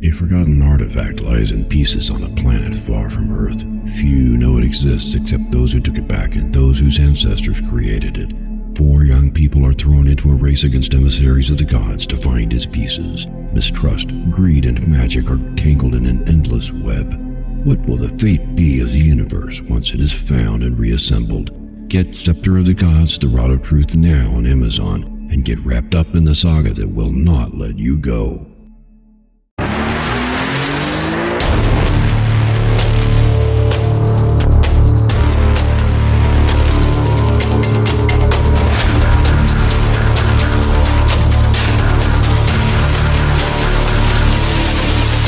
A forgotten artifact lies in pieces on a planet far from Earth. Few know it exists except those who took it back and those whose ancestors created it. 4 young people are thrown into a race against emissaries of the gods to find its pieces. Mistrust, greed, and magic are tangled in an endless web. What will the fate be of the universe once it is found and reassembled? Get Scepter of the Gods, The Rod of Truth now on Amazon, and get wrapped up in the saga that will not let you go.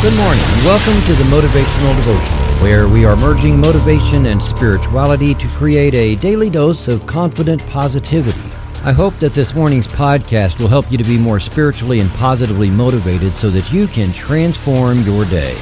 Good morning and welcome to the Motivational Devotional, where we are merging motivation and spirituality to create a daily dose of confident positivity. I hope that this morning's podcast will help you to be more spiritually and positively motivated so that you can transform your day.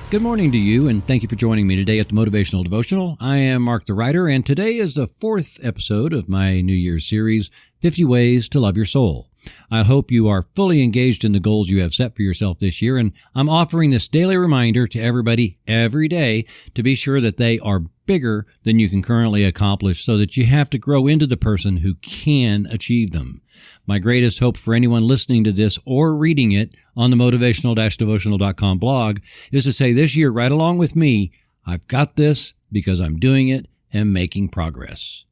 Good morning to you, and thank you for joining me today at the Motivational Devotional. I am Mark the Writer, and today is the 4th episode of my New Year's series, 50 Ways to Love Your Soul. I hope you are fully engaged in the goals you have set for yourself this year, and I'm offering this daily reminder to everybody every day to be sure that they are bigger than you can currently accomplish so that you have to grow into the person who can achieve them. My greatest hope for anyone listening to this or reading it on the motivational-devotional.com blog is to say this year, right along with me, I've got this because I'm doing it and making progress.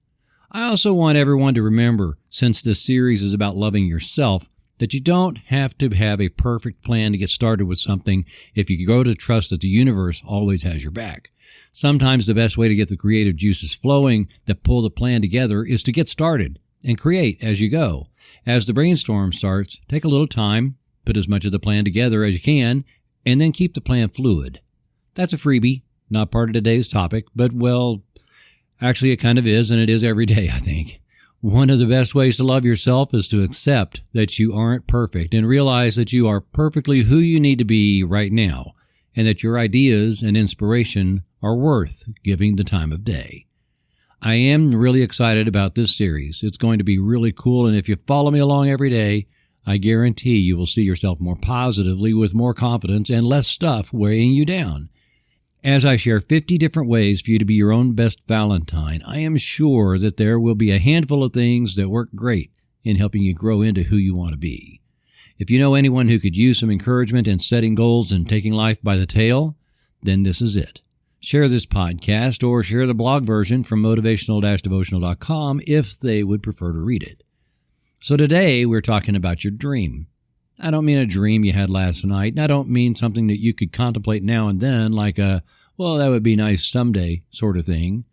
I also want everyone to remember, since this series is about loving yourself, that you don't have to have a perfect plan to get started with something if you grow to trust that the universe always has your back. Sometimes the best way to get the creative juices flowing that pull the plan together is to get started and create as you go. As the brainstorm starts, take a little time, put as much of the plan together as you can, and then keep the plan fluid. That's a freebie, not part of today's topic, but well, actually, it kind of is, and it is every day, I think. One of the best ways to love yourself is to accept that you aren't perfect and realize that you are perfectly who you need to be right now, and that your ideas and inspiration are worth giving the time of day. I am really excited about this series. It's going to be really cool, and if you follow me along every day, I guarantee you will see yourself more positively with more confidence and less stuff weighing you down. As I share 50 different ways for you to be your own best Valentine, I am sure that there will be a handful of things that work great in helping you grow into who you want to be. If you know anyone who could use some encouragement in setting goals and taking life by the tail, then this is it. Share this podcast or share the blog version from motivational-devotional.com if they would prefer to read it. So today we're talking about your dream. I don't mean a dream you had last night, and I don't mean something that you could contemplate now and then like a, well, that would be nice someday sort of thing.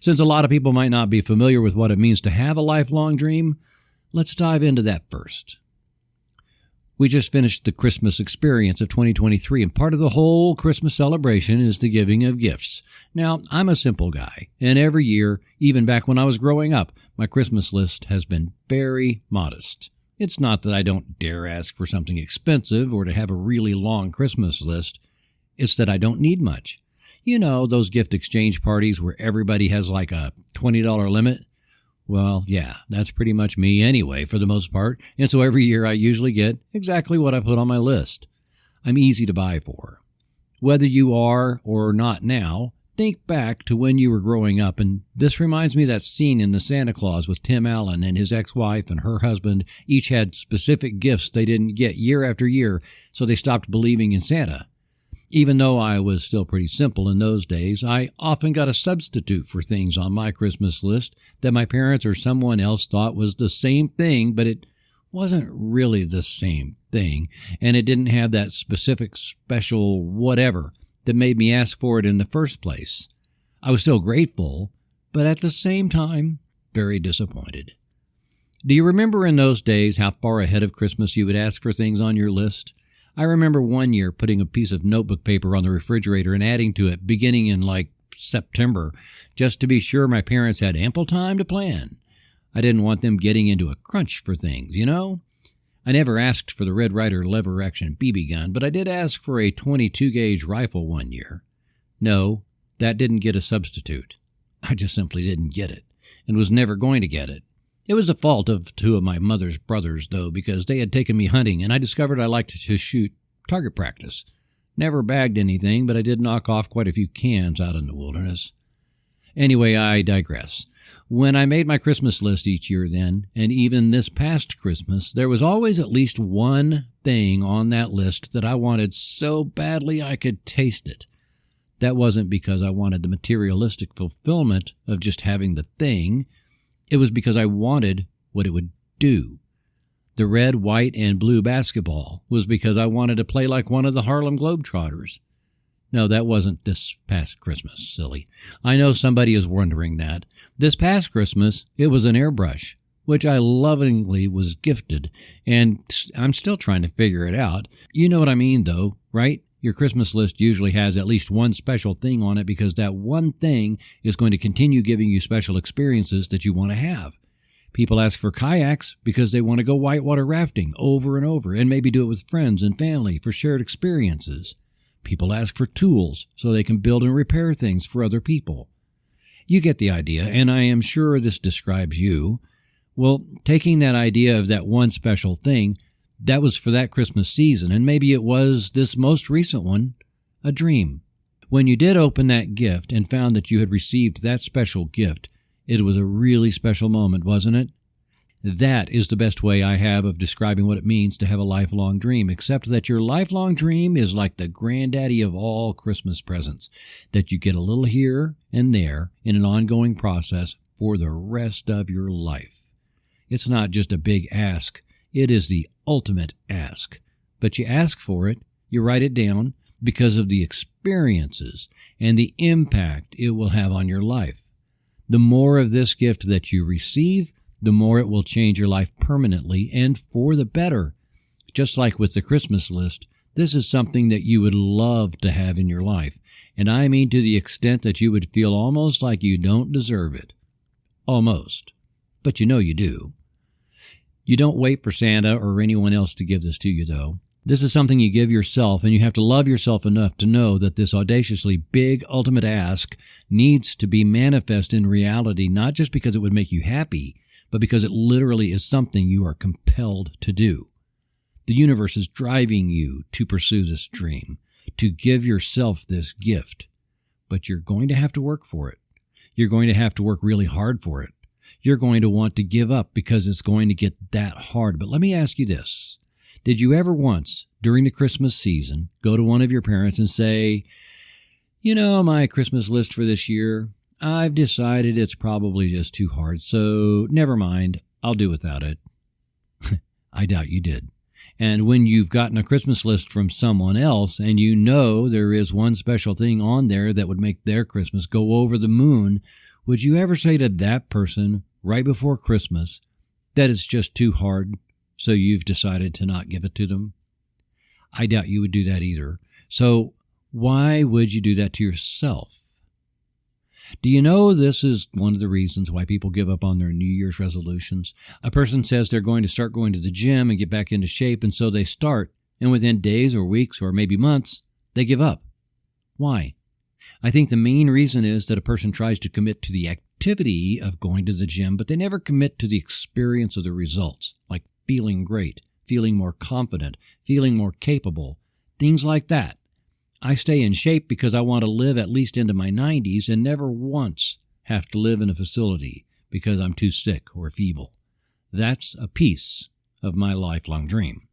Since a lot of people might not be familiar with what it means to have a lifelong dream, let's dive into that first. We just finished the Christmas experience of 2023, and part of the whole Christmas celebration is the giving of gifts. Now, I'm a simple guy, and every year, even back when I was growing up, my Christmas list has been very modest. It's not that I don't dare ask for something expensive or to have a really long Christmas list. It's that I don't need much. You know, those gift exchange parties where everybody has like a $20 limit? Well, yeah, that's pretty much me anyway, for the most part. And so every year I usually get exactly what I put on my list. I'm easy to buy for. Whether you are or not now, think back to when you were growing up, and this reminds me of that scene in The Santa Claus with Tim Allen and his ex-wife and her husband. Each had specific gifts they didn't get year after year, so they stopped believing in Santa. Even though I was still pretty simple in those days, I often got a substitute for things on my Christmas list that my parents or someone else thought was the same thing, but it wasn't really the same thing, and it didn't have that specific, special whatever that made me ask for it in the first place. I was still grateful, but at the same time, very disappointed. Do you remember in those days how far ahead of Christmas you would ask for things on your list? I remember one year putting a piece of notebook paper on the refrigerator and adding to it beginning in September, just to be sure my parents had ample time to plan. I didn't want them getting into a crunch for things, you know? I never asked for the Red Ryder lever-action BB gun, but I did ask for a 22-gauge rifle one year. No, that didn't get a substitute. I just simply didn't get it, and was never going to get it. It was the fault of 2 of my mother's brothers, though, because they had taken me hunting, and I discovered I liked to shoot target practice. Never bagged anything, but I did knock off quite a few cans out in the wilderness. Anyway, I digress. When I made my Christmas list each year then, and even this past Christmas, there was always at least one thing on that list that I wanted so badly I could taste it. That wasn't because I wanted the materialistic fulfillment of just having the thing. It was because I wanted what it would do. The red, white, and blue basketball was because I wanted to play like one of the Harlem Globetrotters. No, that wasn't this past Christmas, silly. I know somebody is wondering that. This past Christmas, it was an airbrush, which I lovingly was gifted, and I'm still trying to figure it out. You know what I mean, though, right? Your Christmas list usually has at least one special thing on it because that one thing is going to continue giving you special experiences that you want to have. People ask for kayaks because they want to go whitewater rafting over and over and maybe do it with friends and family for shared experiences. People ask for tools so they can build and repair things for other people. You get the idea, and I am sure this describes you. Well, taking that idea of that one special thing, that was for that Christmas season, and maybe it was this most recent one, a dream. When you did open that gift and found that you had received that special gift, it was a really special moment, wasn't it? That is the best way I have of describing what it means to have a lifelong dream, except that your lifelong dream is like the granddaddy of all Christmas presents, that you get a little here and there in an ongoing process for the rest of your life. It's not just a big ask. It is the ultimate ask. But you ask for it, you write it down because of the experiences and the impact it will have on your life. The more of this gift that you receive, the more it will change your life permanently and for the better. Just like with the Christmas list, this is something that you would love to have in your life, and I mean to the extent that you would feel almost like you don't deserve it. Almost. But you know you do. You don't wait for Santa or anyone else to give this to you, though. This is something you give yourself, and you have to love yourself enough to know that this audaciously big ultimate ask needs to be manifest in reality, not just because it would make you happy, but because it literally is something you are compelled to do. The universe is driving you to pursue this dream, to give yourself this gift. But you're going to have to work for it. You're going to have to work really hard for it. You're going to want to give up because it's going to get that hard. But let me ask you this. Did you ever once, during the Christmas season, go to one of your parents and say, "You know, my Christmas list for this year, I've decided it's probably just too hard, so never mind, I'll do without it"? I doubt you did. And when you've gotten a Christmas list from someone else and you know there is one special thing on there that would make their Christmas go over the moon, would you ever say to that person right before Christmas that it's just too hard, so you've decided to not give it to them? I doubt you would do that either. So why would you do that to yourself? Do you know this is one of the reasons why people give up on their New Year's resolutions? A person says they're going to start going to the gym and get back into shape, and so they start, and within days or weeks or maybe months, they give up. Why? I think the main reason is that a person tries to commit to the activity of going to the gym, but they never commit to the experience of the results, like feeling great, feeling more confident, feeling more capable, things like that. I stay in shape because I want to live at least into my 90s and never once have to live in a facility because I'm too sick or feeble. That's a piece of my lifelong dream.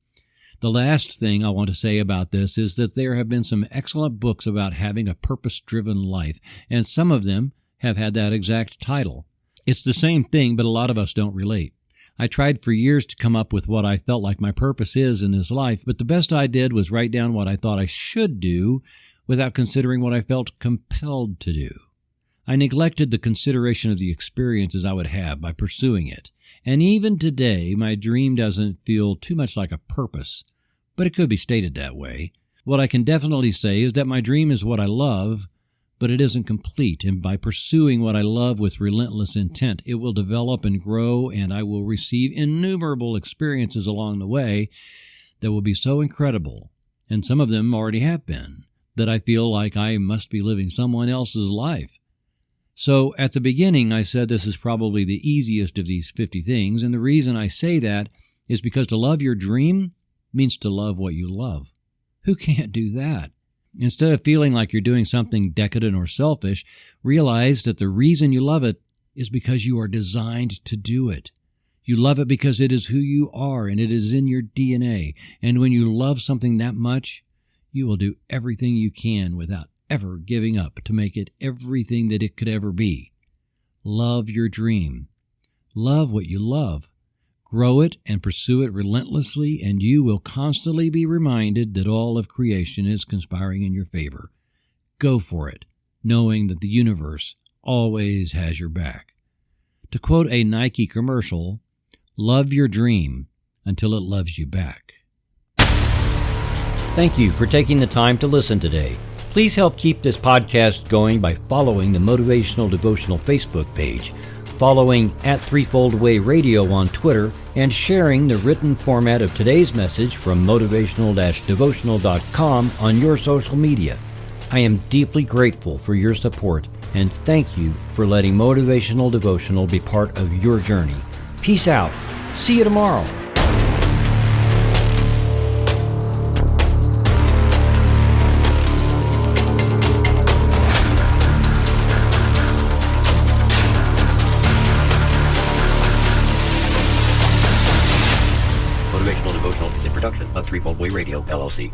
The last thing I want to say about this is that there have been some excellent books about having a purpose-driven life, and some of them have had that exact title. It's the same thing, but a lot of us don't relate. I tried for years to come up with what I felt like my purpose is in this life, but the best I did was write down what I thought I should do without considering what I felt compelled to do. I neglected the consideration of the experiences I would have by pursuing it. And even today, my dream doesn't feel too much like a purpose, but it could be stated that way. What I can definitely say is that my dream is what I love, but it isn't complete, and by pursuing what I love with relentless intent, it will develop and grow, and I will receive innumerable experiences along the way that will be so incredible, and some of them already have been, that I feel like I must be living someone else's life. So at the beginning, I said this is probably the easiest of these 50 things, and the reason I say that is because to love your dream means to love what you love. Who can't do that? Instead of feeling like you're doing something decadent or selfish, realize that the reason you love it is because you are designed to do it. You love it because it is who you are and it is in your DNA. And when you love something that much, you will do everything you can without ever giving up to make it everything that it could ever be. Love your dream. Love what you love. Grow it and pursue it relentlessly, and you will constantly be reminded that all of creation is conspiring in your favor. Go for it, knowing that the universe always has your back. To quote a Nike commercial, love your dream until it loves you back. Thank you for taking the time to listen today. Please help keep this podcast going by following the Motivational Devotional Facebook page, following @Threefold Way Radio on Twitter, and sharing the written format of today's message from motivational-devotional.com on your social media. I am deeply grateful for your support, and thank you for letting Motivational Devotional be part of your journey. Peace out. See you tomorrow. Motivational Devotional is a production of Threefold Way Radio, LLC.